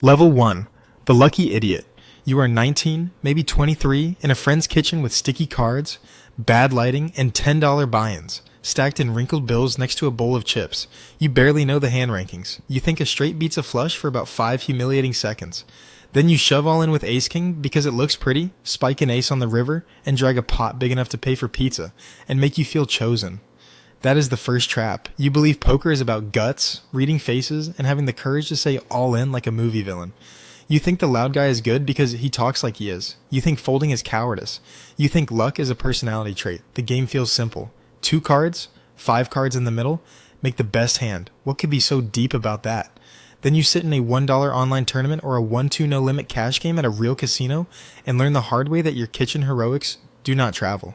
Level 1. The Lucky Idiot. You are 19, maybe 23, in a friend's kitchen with sticky cards, bad lighting, and $10 buy-ins, stacked in wrinkled bills next to a bowl of chips. You barely know the hand rankings. You think a straight beats a flush for about 5 humiliating seconds. Then you shove all in with Ace King because it looks pretty, spike an ace on the river, and drag a pot big enough to pay for pizza, and make you feel chosen. That is the first trap. You believe poker is about guts, reading faces, and having the courage to say all in like a movie villain. You think the loud guy is good because he talks like he is. You think folding is cowardice. You think luck is a personality trait. The game feels simple. 2 cards, 5 cards in the middle, make the best hand. What could be so deep about that? Then you sit in a $1 online tournament or a 1-2 no limit cash game at a real casino and learn the hard way that your kitchen heroics do not travel.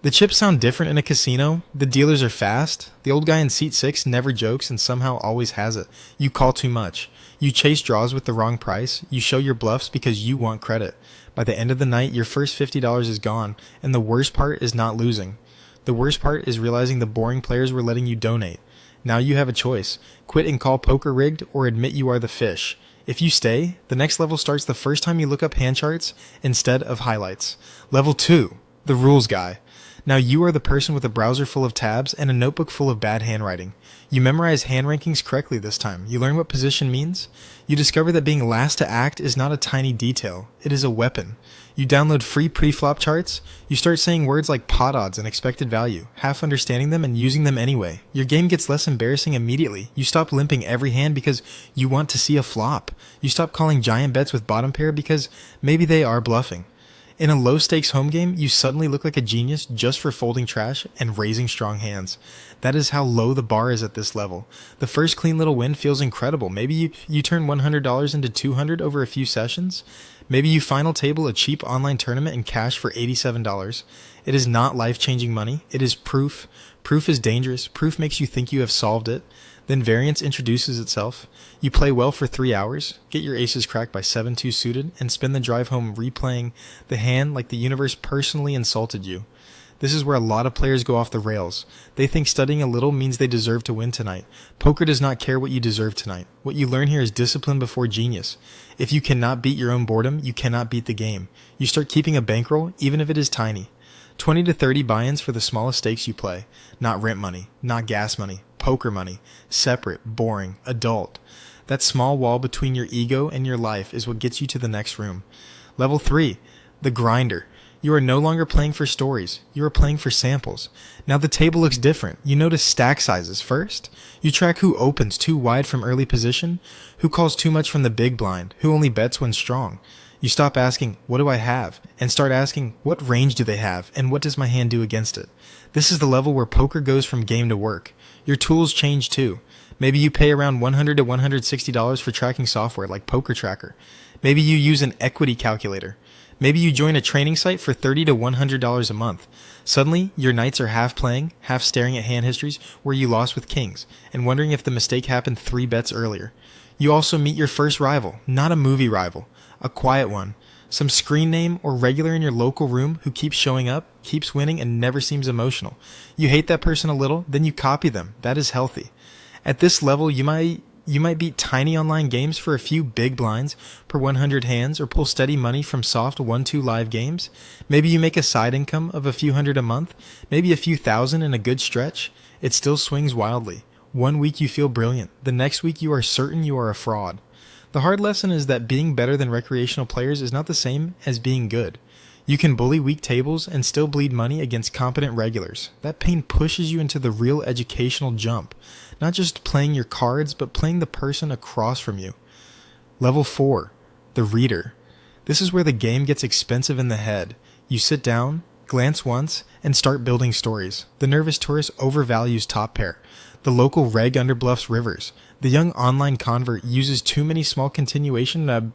The chips sound different in a casino. The dealers are fast. The old guy in seat 6 never jokes and somehow always has it. You call too much. You chase draws with the wrong price. You show your bluffs because you want credit. By the end of the night, your first $50 is gone, and the worst part is not losing. The worst part is realizing the boring players were letting you donate. Now you have a choice. Quit and call poker rigged or admit you are the fish. If you stay, the next level starts the first time you look up hand charts instead of highlights. Level 2. The rules guy. Now you are the person with a browser full of tabs and a notebook full of bad handwriting. You memorize hand rankings correctly this time. You learn what position means. You discover that being last to act is not a tiny detail. It is a weapon. You download free pre-flop charts. You start saying words like pot odds and expected value, half understanding them and using them anyway. Your game gets less embarrassing immediately. You stop limping every hand because you want to see a flop. You stop calling giant bets with bottom pair because maybe they are bluffing. In a low-stakes home game, you suddenly look like a genius just for folding trash and raising strong hands. That is how low the bar is at this level. The first clean little win feels incredible. Maybe you turn $100 into $200 over a few sessions. Maybe you final table a cheap online tournament and cash for $87. It is not life-changing money. It is proof. Proof is dangerous. Proof makes you think you have solved it. Then variance introduces itself. You play well for 3 hours, get your aces cracked by 7-2 suited, and spend the drive home replaying the hand like the universe personally insulted you. This is where a lot of players go off the rails. They think studying a little means they deserve to win tonight. Poker does not care what you deserve tonight. What you learn here is discipline before genius. If you cannot beat your own boredom, you cannot beat the game. You start keeping a bankroll, even if it is tiny. 20 to 30 buy-ins for the smallest stakes you play. Not rent money, not gas money. Poker money, separate, boring, adult. That small wall between your ego and your life is what gets you to the next room. Level 3, the grinder. You are no longer playing for stories. You are playing for samples. Now the table looks different. You notice stack sizes first. You track who opens too wide from early position, who calls too much from the big blind, who only bets when strong. You stop asking, what do I have? And start asking, what range do they have? And what does my hand do against it? This is the level where poker goes from game to work. Your tools change too. Maybe you pay around $100 to $160 for tracking software like Poker Tracker. Maybe you use an equity calculator. Maybe you join a training site for $30 to $100 a month. Suddenly, your nights are half playing, half staring at hand histories where you lost with kings, and wondering if the mistake happened 3 bets earlier. You also meet your first rival, not a movie rival, a quiet one. Some screen name or regular in your local room who keeps showing up, keeps winning, and never seems emotional. You hate that person a little, then you copy them. That is healthy. At this level, you might beat tiny online games for a few big blinds per 100 hands or pull steady money from soft 1-2 live games. Maybe you make a side income of a few hundred a month, maybe a few thousand in a good stretch. It still swings wildly. One week you feel brilliant. The next week you are certain you are a fraud. The hard lesson is that being better than recreational players is not the same as being good. You can bully weak tables and still bleed money against competent regulars. That pain pushes you into the real educational jump. Not just playing your cards, but playing the person across from you. Level 4. The reader. This is where the game gets expensive in the head. You sit down, glance once, and start building stories. The nervous tourist overvalues top pair. The local reg underbluffs rivers. The young online convert uses too many small continuation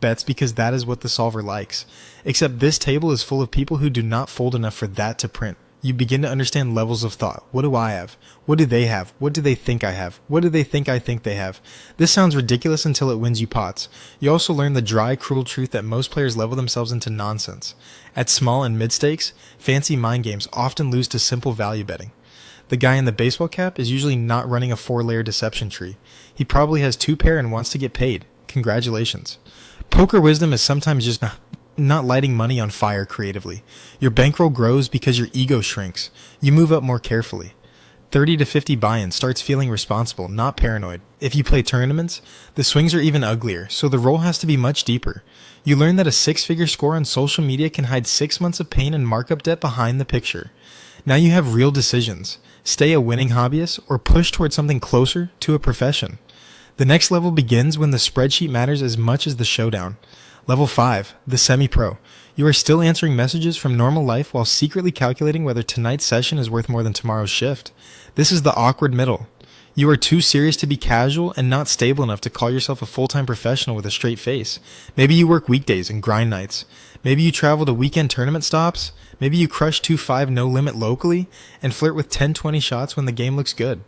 bets because that is what the solver likes. Except this table is full of people who do not fold enough for that to print. You begin to understand levels of thought. What do I have? What do they have? What do they think I have? What do they think I think they have? This sounds ridiculous until it wins you pots. You also learn the dry, cruel truth that most players level themselves into nonsense. At small and mid stakes, fancy mind games often lose to simple value betting. The guy in the baseball cap is usually not running a 4-layer deception tree. He probably has 2 pair and wants to get paid. Congratulations. Poker wisdom is sometimes just not lighting money on fire creatively. Your bankroll grows because your ego shrinks. You move up more carefully. 30 to 50 buy-in starts feeling responsible, not paranoid. If you play tournaments, the swings are even uglier, so the roll has to be much deeper. You learn that a six-figure score on social media can hide 6 months of pain and markup debt behind the picture. Now you have real decisions. Stay a winning hobbyist or push towards something closer to a profession. The next level begins when the spreadsheet matters as much as the showdown. Level 5, the semi-pro. You are still answering messages from normal life while secretly calculating whether tonight's session is worth more than tomorrow's shift. This is the awkward middle. You are too serious to be casual and not stable enough to call yourself a full-time professional with a straight face. Maybe you work weekdays and grind nights. Maybe you travel to weekend tournament stops. Maybe you crush 2-5 no limit locally and flirt with 10-20 shots when the game looks good.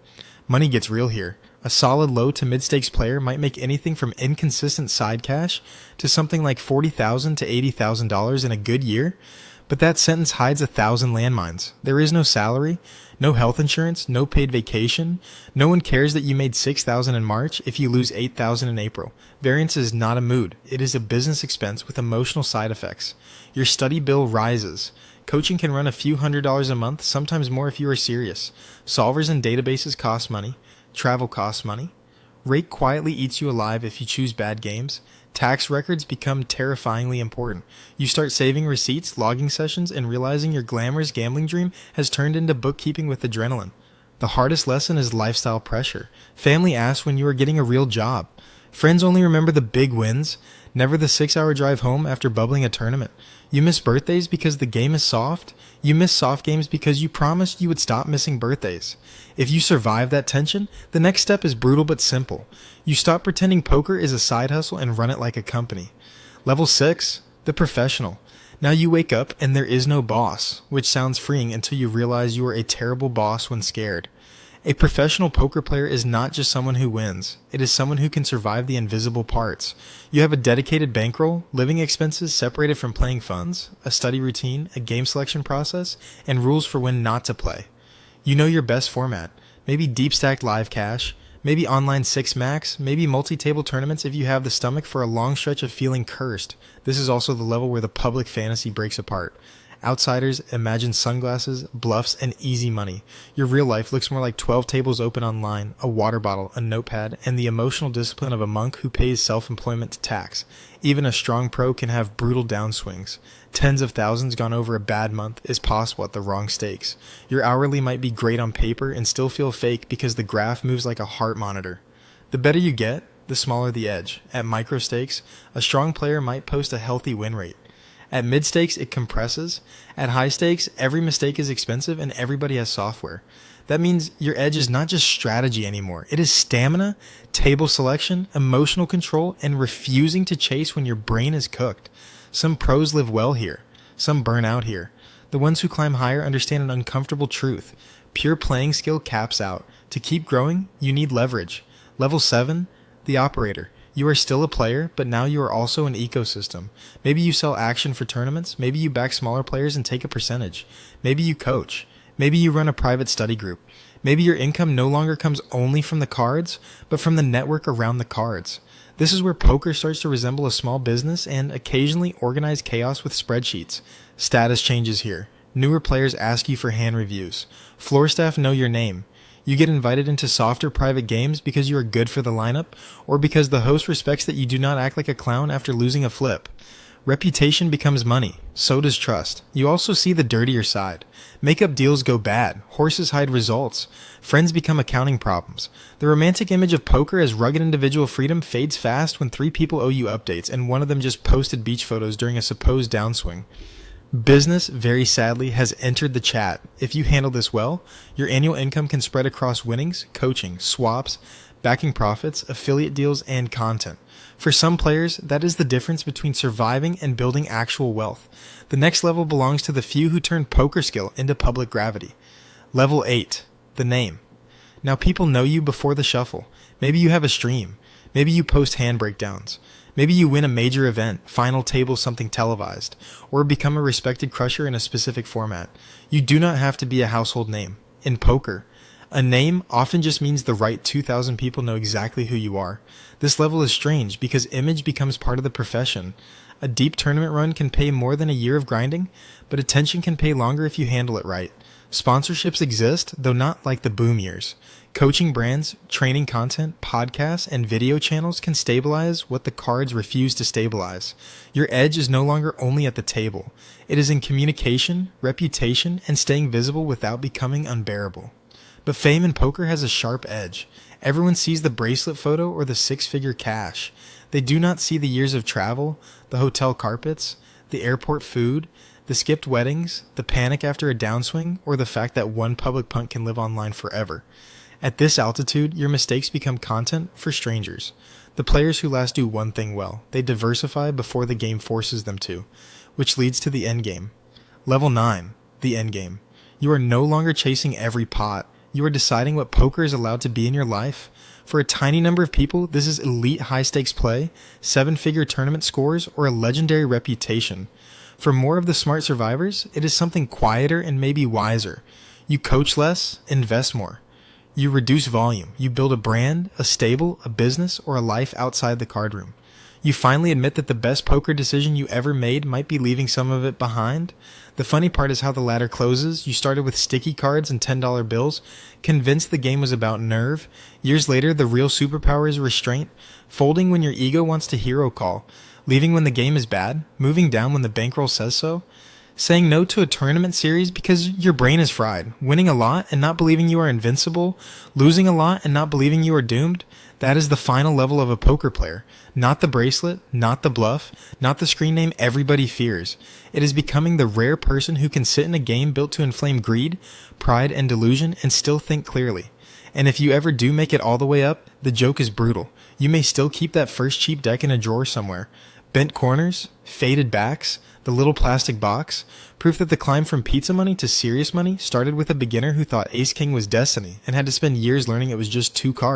Money gets real here. A solid low to mid-stakes player might make anything from inconsistent side cash to something like $40,000 to $80,000 in a good year, but that sentence hides 1,000 landmines. There is no salary, no health insurance, no paid vacation. No one cares that you made $6,000 in March if you lose $8,000 in April. Variance is not a mood. It is a business expense with emotional side effects. Your study bill rises. Coaching can run a few $100s a month, sometimes more if you are serious. Solvers and databases cost money. Travel costs money. Rate quietly eats you alive if you choose bad games. Tax records become terrifyingly important. You start saving receipts, logging sessions, and realizing your glamorous gambling dream has turned into bookkeeping with adrenaline. The hardest lesson is lifestyle pressure. Family asks when you are getting a real job. Friends only remember the big wins, never the 6-hour drive home after bubbling a tournament. You miss birthdays because the game is soft. You miss soft games because you promised you would stop missing birthdays. If you survive that tension, the next step is brutal but simple. You stop pretending poker is a side hustle and run it like a company. Level 6, the professional. Now you wake up and there is no boss, which sounds freeing until you realize you are a terrible boss when scared. A professional poker player is not just someone who wins. It is someone who can survive the invisible parts. You have a dedicated bankroll, living expenses separated from playing funds, a study routine, a game selection process, and rules for when not to play. You know your best format. Maybe deep stacked live cash, maybe online 6 max, maybe multi-table tournaments if you have the stomach for a long stretch of feeling cursed. This is also the level where the public fantasy breaks apart. Outsiders imagine sunglasses, bluffs, and easy money. Your real life looks more like 12 tables open online, a water bottle, a notepad, and the emotional discipline of a monk who pays self-employment tax. Even a strong pro can have brutal downswings. Tens of thousands gone over a bad month is possible at the wrong stakes. Your hourly might be great on paper and still feel fake because the graph moves like a heart monitor. The better you get, the smaller the edge. At micro stakes, a strong player might post a healthy win rate. At mid stakes, it compresses. At high stakes, every mistake is expensive and everybody has software. That means your edge is not just strategy anymore. It is stamina, table selection, emotional control, and refusing to chase when your brain is cooked. Some pros live well here. Some burn out here. The ones who climb higher understand an uncomfortable truth. Pure playing skill caps out. To keep growing, you need leverage. Level 7, the operator. You are still a player, but now you are also an ecosystem. Maybe you sell action for tournaments. Maybe you back smaller players and take a percentage. Maybe you coach. Maybe you run a private study group. Maybe your income no longer comes only from the cards, but from the network around the cards. This is where poker starts to resemble a small business and occasionally organized chaos with spreadsheets. Status changes here. Newer players ask you for hand reviews. Floor staff know your name. You get invited into softer private games because you are good for the lineup, or because the host respects that you do not act like a clown after losing a flip. Reputation becomes money. So does trust. You also see the dirtier side. Makeup deals go bad. Horses hide results. Friends become accounting problems. The romantic image of poker as rugged individual freedom fades fast when 3 people owe you updates and one of them just posted beach photos during a supposed downswing. Business, very sadly, has entered the chat. If you handle this well, your annual income can spread across winnings, coaching, swaps, backing profits, affiliate deals, and content. For some players, that is the difference between surviving and building actual wealth. The next level belongs to the few who turn poker skill into public gravity. Level 8, the name. Now people know you before the shuffle. Maybe you have a stream. Maybe you post hand breakdowns. Maybe you win a major event, final table something televised, or become a respected crusher in a specific format. You do not have to be a household name. In poker, A name often just means the right 2,000 people know exactly who you are. This level is strange because image becomes part of the profession. A deep tournament run can pay more than a year of grinding, but attention can pay longer if you handle it right. Sponsorships exist, though not like the boom years. Coaching brands, training content, podcasts, and video channels can stabilize what the cards refuse to stabilize. Your edge is no longer only at the table. It is in communication, reputation, and staying visible without becoming unbearable. But fame in poker has a sharp edge. Everyone sees the bracelet photo or the six-figure cash. They do not see the years of travel, the hotel carpets, the airport food, the skipped weddings, the panic after a downswing, or the fact that one public punt can live online forever. At this altitude, your mistakes become content for strangers. The players who last do one thing well. They diversify before the game forces them to, which leads to the endgame. Level 9, the endgame. You are no longer chasing every pot. You are deciding what poker is allowed to be in your life. For a tiny number of people, this is elite high-stakes play, seven-figure tournament scores, or a legendary reputation. For more of the smart survivors, it is something quieter and maybe wiser. You coach less, invest more. You reduce volume. You build a brand, a stable, a business, or a life outside the card room. You finally admit that the best poker decision you ever made might be leaving some of it behind. The funny part is how the ladder closes. You started with sticky cards and $10 bills, convinced the game was about nerve. Years later, the real superpower is restraint, folding when your ego wants to hero call, leaving when the game is bad, moving down when the bankroll says so, saying no to a tournament series because your brain is fried, winning a lot and not believing you are invincible, losing a lot and not believing you are doomed. That is the final level of a poker player. Not the bracelet, not the bluff, not the screen name everybody fears. It is becoming the rare person who can sit in a game built to inflame greed, pride, and delusion and still think clearly. And if you ever do make it all the way up, the joke is brutal. You may still keep that first cheap deck in a drawer somewhere. Bent corners, faded backs, the little plastic box, proof that the climb from pizza money to serious money started with a beginner who thought ace-king was destiny and had to spend years learning it was just two cards.